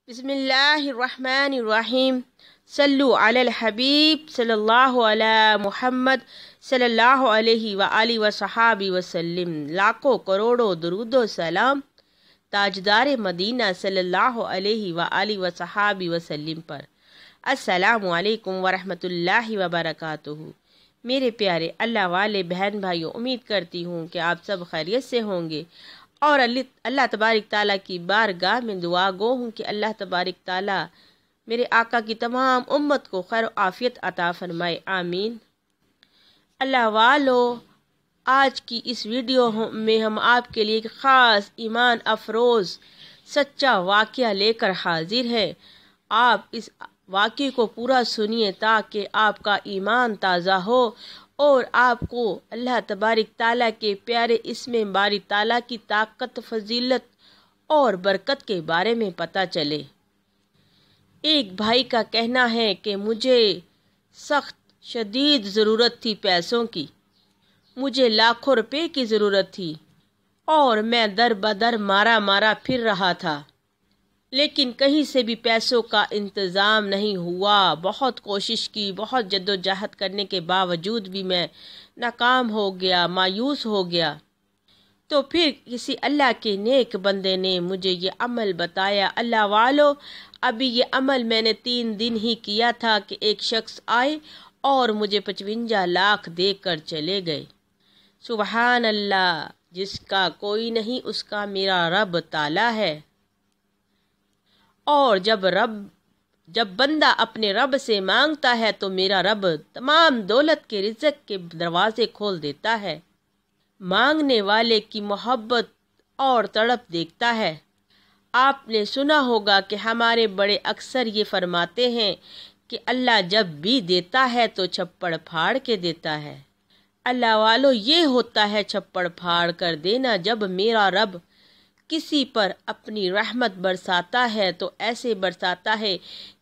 بسم اللہ الرحمن الرحیم صلو علی الحبیب صلی اللہ علی محمد صلی اللہ علیہ وآلہ وصحابہ وسلم۔ لاکھوں کروڑوں درود و سلام تاجدار مدینہ صلی اللہ علیہ وآلہ وصحابہ وسلم پر۔ السلام علیکم ورحمۃ اللہ وبرکاتہ۔ میرے پیارے اللہ والے بہن بھائیوں، امید کرتی ہوں کہ آپ سب خیریت سے ہوں گے، اور اللہ تبارک تعالیٰ کی بارگاہ میں دعا گو ہوں کہ اللہ تبارک تعالیٰ میرے آقا کی تمام امت کو خیر و عافیت عطا فرمائے، آمین۔ اللہ والو، آج کی اس ویڈیو میں ہم آپ کے لیے ایک خاص ایمان افروز سچا واقعہ لے کر حاضر ہیں۔ آپ اس واقعے کو پورا سنیے تاکہ آپ کا ایمان تازہ ہو اور آپ کو اللہ تبارک تعالیٰ کے پیارے اسم باری تعالیٰ کی طاقت، فضیلت اور برکت کے بارے میں پتہ چلے۔ ایک بھائی کا کہنا ہے کہ مجھے سخت شدید ضرورت تھی پیسوں کی، مجھے لاکھوں روپے کی ضرورت تھی اور میں در بدر مارا پھر رہا تھا، لیکن کہیں سے بھی پیسوں کا انتظام نہیں ہوا۔ بہت کوشش کی، بہت جد و جہد کرنے کے باوجود بھی میں ناکام ہو گیا، مایوس ہو گیا۔ تو پھر کسی اللہ کے نیک بندے نے مجھے یہ عمل بتایا۔ اللہ والو، ابھی یہ عمل میں نے 3 دن ہی کیا تھا کہ ایک شخص آئے اور مجھے 55 لاکھ دے کر چلے گئے۔ سبحان اللہ، جس کا کوئی نہیں اس کا میرا رب تعالیٰ ہے۔ اور جب بندہ اپنے رب سے مانگتا ہے تو میرا رب تمام دولت کے رزق کے دروازے کھول دیتا ہے، مانگنے والے کی محبت اور تڑپ دیکھتا ہے۔ آپ نے سنا ہوگا کہ ہمارے بڑے اکثر یہ فرماتے ہیں کہ اللہ جب بھی دیتا ہے تو چھپڑ پھاڑ کے دیتا ہے۔ اللہ والو، یہ ہوتا ہے چھپڑ پھاڑ کر دینا۔ جب میرا رب کسی پر اپنی رحمت برساتا ہے تو ایسے برساتا ہے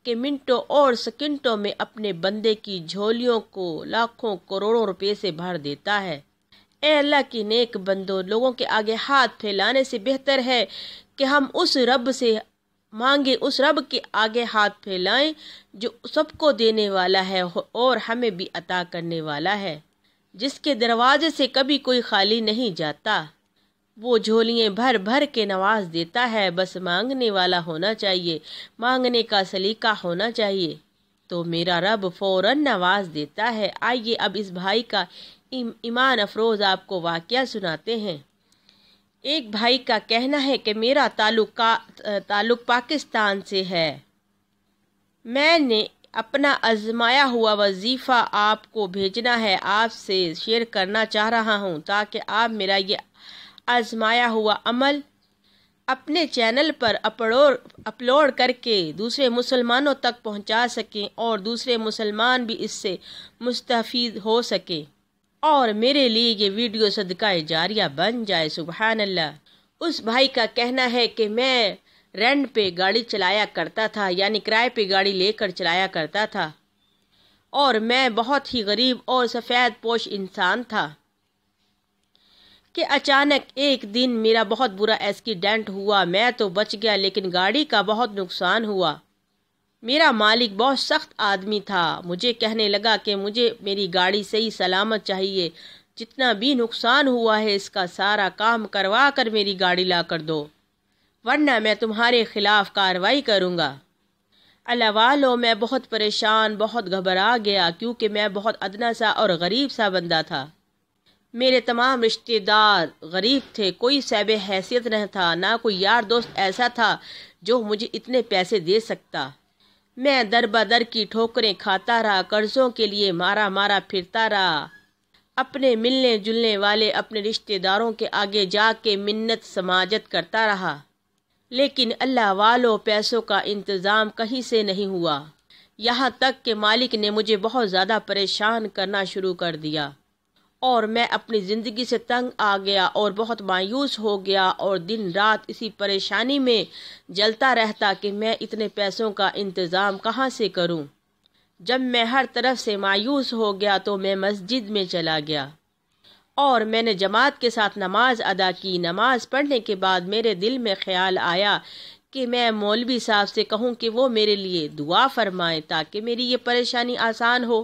کہ منٹوں اور سیکنڈوں میں اپنے بندے کی جھولیوں کو لاکھوں کروڑوں روپے سے بھر دیتا ہے۔ اے اللہ کی نیک بندو، لوگوں کے آگے ہاتھ پھیلانے سے بہتر ہے کہ ہم اس رب سے مانگیں، اس رب کے آگے ہاتھ پھیلائیں جو سب کو دینے والا ہے اور ہمیں بھی عطا کرنے والا ہے، جس کے دروازے سے کبھی کوئی خالی نہیں جاتا۔ وہ جھولیاں بھر بھر کے نواز دیتا ہے، بس مانگنے والا ہونا چاہیے، مانگنے کا سلیقہ ہونا چاہیے، تو میرا رب فوراً نواز دیتا ہے۔ آئیے اب اس بھائی کا ایمان افروز آپ کو واقعہ سناتے ہیں۔ ایک بھائی کا کہنا ہے کہ میرا تعلق پاکستان سے ہے، میں نے اپنا آزمایا ہوا وظیفہ آپ کو بھیجنا ہے، آپ سے شیئر کرنا چاہ رہا ہوں تاکہ آپ میرا یہ آزمایا ہوا عمل اپنے چینل پر اپلوڈ کر کے دوسرے مسلمانوں تک پہنچا سکیں اور دوسرے مسلمان بھی اس سے مستفید ہو سکیں، اور میرے لیے یہ ویڈیو صدقہ جاریہ بن جائے۔ سبحان اللہ۔ اس بھائی کا کہنا ہے کہ میں رینٹ پہ گاڑی چلایا کرتا تھا، یعنی کرائے پہ گاڑی لے کر چلایا کرتا تھا، اور میں بہت ہی غریب اور سفید پوش انسان تھا کہ اچانک ایک دن میرا بہت برا ایکسیڈنٹ ہوا۔ میں تو بچ گیا لیکن گاڑی کا بہت نقصان ہوا۔ میرا مالک بہت سخت آدمی تھا، مجھے کہنے لگا کہ مجھے میری گاڑی صحیح سلامت چاہیے، جتنا بھی نقصان ہوا ہے اس کا سارا کام کروا کر میری گاڑی لا کر دو، ورنہ میں تمہارے خلاف کارروائی کروں گا۔ اللہ والو، میں بہت پریشان، بہت گھبرا گیا، کیونکہ میں بہت ادنا سا اور غریب سا بندہ تھا۔ میرے تمام رشتہ دار غریب تھے، کوئی صاحب حیثیت نہ تھا، نہ کوئی یار دوست ایسا تھا جو مجھے اتنے پیسے دے سکتا۔ میں در بدر کی ٹھوکریں کھاتا رہا، قرضوں کے لیے مارا پھرتا رہا، اپنے ملنے جلنے والے اپنے رشتہ داروں کے آگے جا کے منت سماجت کرتا رہا، لیکن اللہ والو پیسوں کا انتظام کہیں سے نہیں ہوا۔ یہاں تک کہ مالک نے مجھے بہت زیادہ پریشان کرنا شروع کر دیا، اور میں اپنی زندگی سے تنگ آ گیا اور بہت مایوس ہو گیا، اور دن رات اسی پریشانی میں جلتا رہتا کہ میں اتنے پیسوں کا انتظام کہاں سے کروں۔ جب میں ہر طرف سے مایوس ہو گیا تو میں مسجد میں چلا گیا اور میں نے جماعت کے ساتھ نماز ادا کی۔ نماز پڑھنے کے بعد میرے دل میں خیال آیا کہ میں مولوی صاحب سے کہوں کہ وہ میرے لیے دعا فرمائیں تاکہ میری یہ پریشانی آسان ہو۔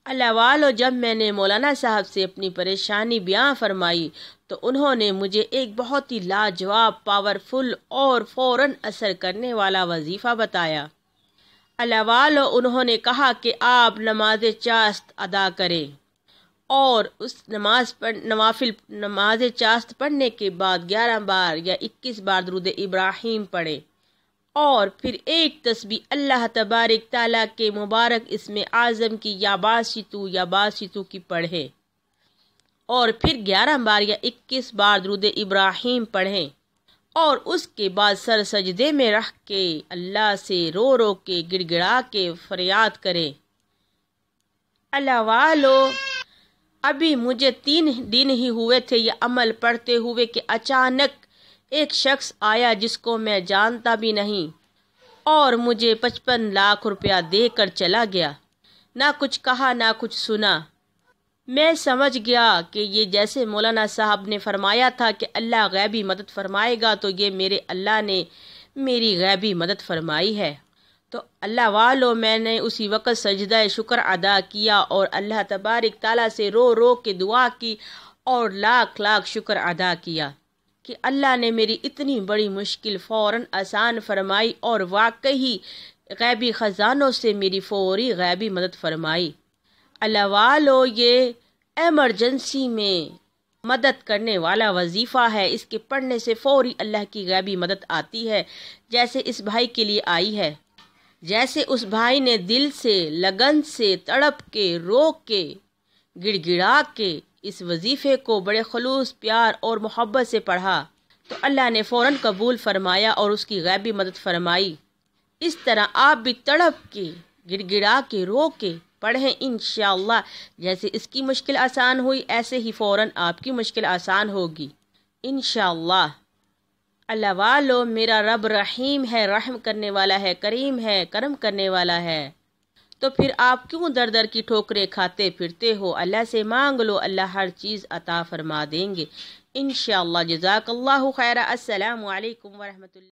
اللہ والو، جب میں نے مولانا صاحب سے اپنی پریشانی بیان فرمائی تو انہوں نے مجھے ایک بہت ہی لاجواب، پاورفل اور فوراً اثر کرنے والا وظیفہ بتایا۔ اللہ والو، انہوں نے کہا کہ آپ نماز چاشت ادا کریں اور اس نماز چاشت پڑھنے کے بعد 11 بار یا 21 بار درود ابراہیم پڑھیں اور پھر ایک تسبیح اللہ تبارک تعالیٰ کے مبارک اسم اعظم کی یا باسطو کی پڑھیں اور پھر 11 بار یا 21 بار درود ابراہیم پڑھیں اور اس کے بعد سر سجدے میں رکھ کے اللہ سے رو رو کے گڑ گڑا کے فریاد کریں۔ اللہ والو، ابھی مجھے 3 دن ہی ہوئے تھے یہ عمل پڑھتے ہوئے کہ اچانک ایک شخص آیا جس کو میں جانتا بھی نہیں اور مجھے 55 لاکھ روپیہ دے کر چلا گیا، نہ کچھ کہا نہ کچھ سنا۔ میں سمجھ گیا کہ یہ جیسے مولانا صاحب نے فرمایا تھا کہ اللہ غیبی مدد فرمائے گا، تو یہ میرے اللہ نے میری غیبی مدد فرمائی ہے۔ تو اللہ والو، میں نے اسی وقت سجدہ شکر ادا کیا اور اللہ تبارک تعالیٰ سے رو رو کے دعا کی اور لاکھ لاکھ شکر ادا کیا کہ اللہ نے میری اتنی بڑی مشکل فوراً آسان فرمائی اور واقعی غیبی خزانوں سے میری فوری غیبی مدد فرمائی۔ اللہ والو، یہ ایمرجنسی میں مدد کرنے والا وظیفہ ہے، اس کے پڑھنے سے فوری اللہ کی غیبی مدد آتی ہے، جیسے اس بھائی کے لیے آئی ہے۔ جیسے اس بھائی نے دل سے، لگن سے، تڑپ کے، رو کے، گڑ گڑا کے اس وظیفے کو بڑے خلوص، پیار اور محبت سے پڑھا تو اللہ نے فوراً قبول فرمایا اور اس کی غیبی مدد فرمائی۔ اس طرح آپ بھی تڑپ کے، گڑ گڑا کے، رو کے پڑھیں انشاءاللہ۔ جیسے اس کی مشکل آسان ہوئی ایسے ہی فوراً آپ کی مشکل آسان ہوگی انشاءاللہ۔ اللہ والو، میرا رب رحیم ہے، رحم کرنے والا ہے، کریم ہے، کرم کرنے والا ہے، تو پھر آپ کیوں در در کی ٹھوکریں کھاتے پھرتے ہو؟ اللہ سے مانگ لو، اللہ ہر چیز عطا فرما دیں گے انشاءاللہ۔ جزاک اللہ خیر۔ السلام علیکم ورحمۃ اللہ۔